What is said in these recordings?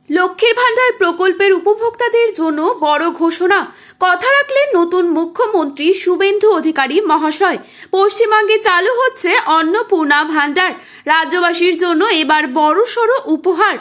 লক্ষ্মীর ভান্ডার প্রকল্পের উপভোক্তাদের জন্য বড় ঘোষণা। কথা রাখলেন নতুন মুখ্যমন্ত্রী শুভেন্দু অধিকারী মহাশয়। পশ্চিমবঙ্গে চালু হচ্ছে অন্নপূর্ণা ভান্ডার। রাজ্যবাসীর জন্য এবার বড়সড় উপহার।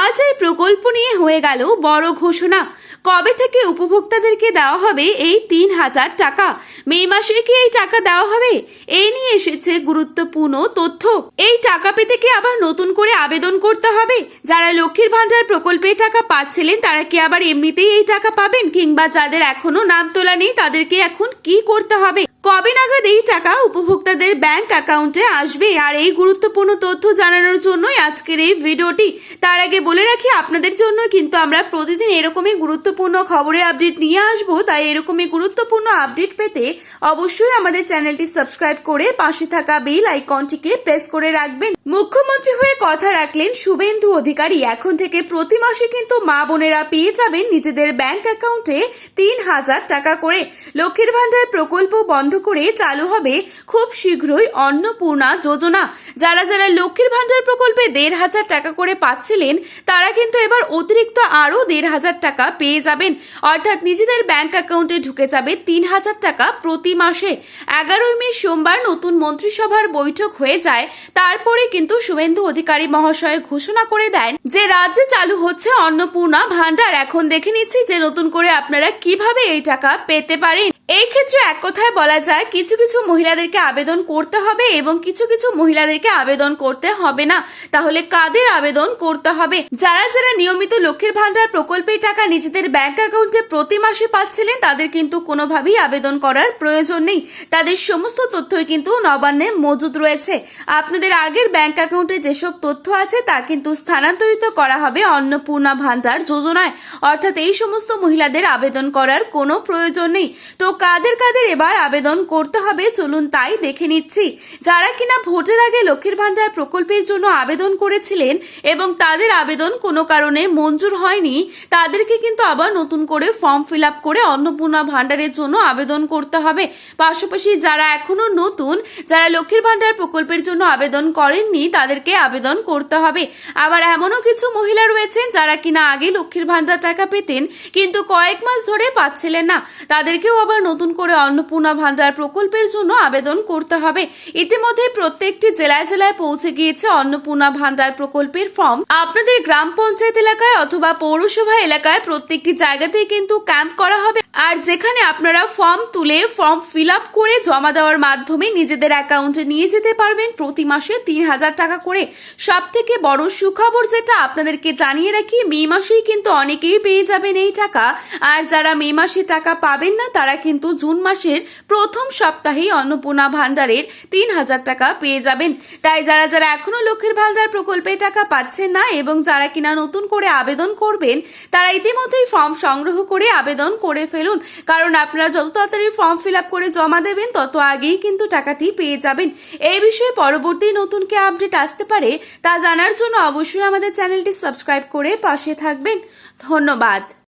আজ এই প্রকল্প নিয়ে হয়ে গেল বড় ঘোষণা। কবে থেকে উপভোক্তাদেরকে দেওয়া হবে এই ৩,০০০ টাকা? মে মাসে কি এই টাকা দেওয়া হবে? এই নিয়ে এসেছে গুরুত্বপূর্ণ তথ্য। এই টাকা পেতে কি আবার নতুন করে আবেদন করতে হবে? যারা লক্ষ্মীর ভান্ডার প্রকল্পের টাকা পাচ্ছিলেন তারা কি আবার এমনিতেই এই টাকা পাবেন, কিংবা যাদের এখনো নাম তোলা নেই তাদেরকে এখন কি করতে হবে? কবে নাগাদ এই টাকা উপভোক্তাদের ব্যাংক অ্যাকাউন্টে আসবে? আর এই গুরুত্বপূর্ণ তথ্য জানানোর জন্যই আজকের এই ভিডিওটি। তার আগে বলে রাখি, আপনাদের জন্য কিন্তু আমরা প্রতিদিন এরকমই গুরুত্বপূর্ণ খবরের আপডেট নিয়ে আসবো। তাই এরকমই গুরুত্বপূর্ণ আপডেট পেতে অবশ্যই আমাদের চ্যানেলটি সাবস্ক্রাইব করে পাশে থাকা বেল আইকনটিকে প্রেস করে রাখবেন। মুখ্যমন্ত্রী হয়ে কথা রাখলেন শুভেন্দু অধিকারী। এখন থেকে প্রতি মাসে কিন্তু মা বোনেরা পেয়ে যাবেন নিজেদের ব্যাংক অ্যাকাউন্টে ৩,০০০ টাকা করে। লক্ষ্মীর ভান্ডার প্রকল্প বন্ধ করে চালু হবে খুব শীঘ্রই অন্নপূর্ণা যোজনা। যারা যারা লক্ষ্মীর ভান্ডার প্রকল্পে ১,৫০০ টাকা করে পাচ্ছিলেন তারা কিন্তু এবার অতিরিক্ত আরো ১,৫০০ টাকা পেয়ে যাবেন। অর্থাৎ নিজেদের ব্যাংক অ্যাকাউন্টে ঢুকে যাবে ৩,০০০ টাকা প্রতি মাসে। ১১ই মে সোমবার নতুন মন্ত্রিসভার বৈঠক হয়ে যায়। তারপরে কিন্তু শুভেন্দু অধিকারী মহাশয় ঘোষণা করে দেন যে রাজ্যে চালু হচ্ছে অন্নপূর্ণা ভান্ডার। এখন দেখে নিচ্ছি যে নতুন করে আপনারা কিভাবে এই টাকা পেতে পারেন। এই ক্ষেত্রে এক কথায় বলা যায়, কিছু কিছু মহিলাদেরকে আবেদন করতে হবে এবং কিছু কিছু মহিলাদেরকে আবেদন করতে হবে না। তাহলে কাদের আবেদন করতে হবে? যারা যারা নিয়মিত লক্ষ্মীর ভান্ডার প্রকল্পের টাকা নিজেদের ব্যাংক অ্যাকাউন্টে প্রতি মাসে পাচ্ছিলেন তাদের কিন্তু কোনোভাবেই আবেদন করার প্রয়োজন নেই। তাদের সমস্ত তথ্যই কিন্তু নবান্নে মজুদ রয়েছে। আপনাদের আগের ব্যাংক অ্যাকাউন্টে যেসব তথ্য আছে তা কিন্তু স্থানান্তরিত করা হবে অন্নপূর্ণা ভান্ডার যোজনায়। অর্থাৎ এই সমস্ত মহিলাদের আবেদন করার কোনো প্রয়োজন নেই। তো কাদের কাদের এবার আবেদন করতে হবে চলুন তাই দেখে নিচ্ছি। যারা কিনা ভোটের আগে লক্ষ্মীর ভান্ডার প্রকল্পের জন্য আবেদন করেছিলেন এবং তাদের আবেদন কোনো কারণে মঞ্জুর হয়নি, তাদেরকে কিন্তু আবার নতুন করে ফর্ম ফিল আপ করে অন্নপূর্ণা ভান্ডারের জন্য আবেদন করতে হবে। পাশাপাশি যারা এখনো নতুন, যারা লক্ষ্মীর ভান্ডার প্রকল্পের জন্য আবেদন করেননি তাদেরকে আবেদন করতে হবে। আবার এমনও কিছু মহিলা রয়েছেন যারা কিনা আগে লক্ষ্মীর ভান্ডার টাকা পেতেন কিন্তু কয়েক মাস ধরে পাচ্ছিলেন না, তাদেরকেও আবার নতুন করে অন্নপূর্ণা ভান্ডার প্রকল্পের জন্য আবেদন করতে হবে। ইতিমধ্যে প্রত্যেকটি জেলায় জেলায় পৌঁছে গিয়েছে অন্নপূর্ণা ভান্ডার প্রকল্পের ফর্ম। আপনাদের গ্রাম পঞ্চায়েত এলাকায় অথবা পৌরসভা এলাকায় প্রত্যেকটি জায়গাতেই কিন্তু ক্যাম্প করা হবে। আর যেখানে আপনারা ফর্ম তুলে ফর্ম ফিল আপ করে জমা দেওয়ার মাধ্যমে নিজেদের অ্যাকাউন্টে নিয়ে যেতে পারবেন প্রতি মাসে ৩,০০০ টাকা করে। সব থেকে বড় সুখবর যেটা আপনাদেরকে জানিয়ে রাখি, মে মাসেই কিন্তু অনেকেই পেয়ে যাবেন এই টাকা। আর যারা মে মাসে টাকা পাবেন না তারা কিন্তু জুন মাসের প্রথম সপ্তাহেই অন্নপূর্ণা ভান্ডারের ৩,০০০ টাকা পেয়ে যাবেন। তাই যারা যারা এখনো লক্ষ্মীর ভান্ডার প্রকল্পে টাকা পাচ্ছেন না এবং যারা কিনা নতুন করে আবেদন করবেন তারা ইতিমধ্যেই ফর্ম সংগ্রহ করে আবেদন করে ফেলুন। কারণ আপনারা যত তাড়াতাড়ি ফর্ম ফিল আপ করে জমা দেবেন তত আগেই কিন্তু টাকাটি পেয়ে যাবেন। এই বিষয়ে পরবর্তী নতুন কি আপডেট আসতে পারে তা জানার জন্য অবশ্যই আমাদের চ্যানেলটি সাবস্ক্রাইব করে পাশে থাকবেন। ধন্যবাদ।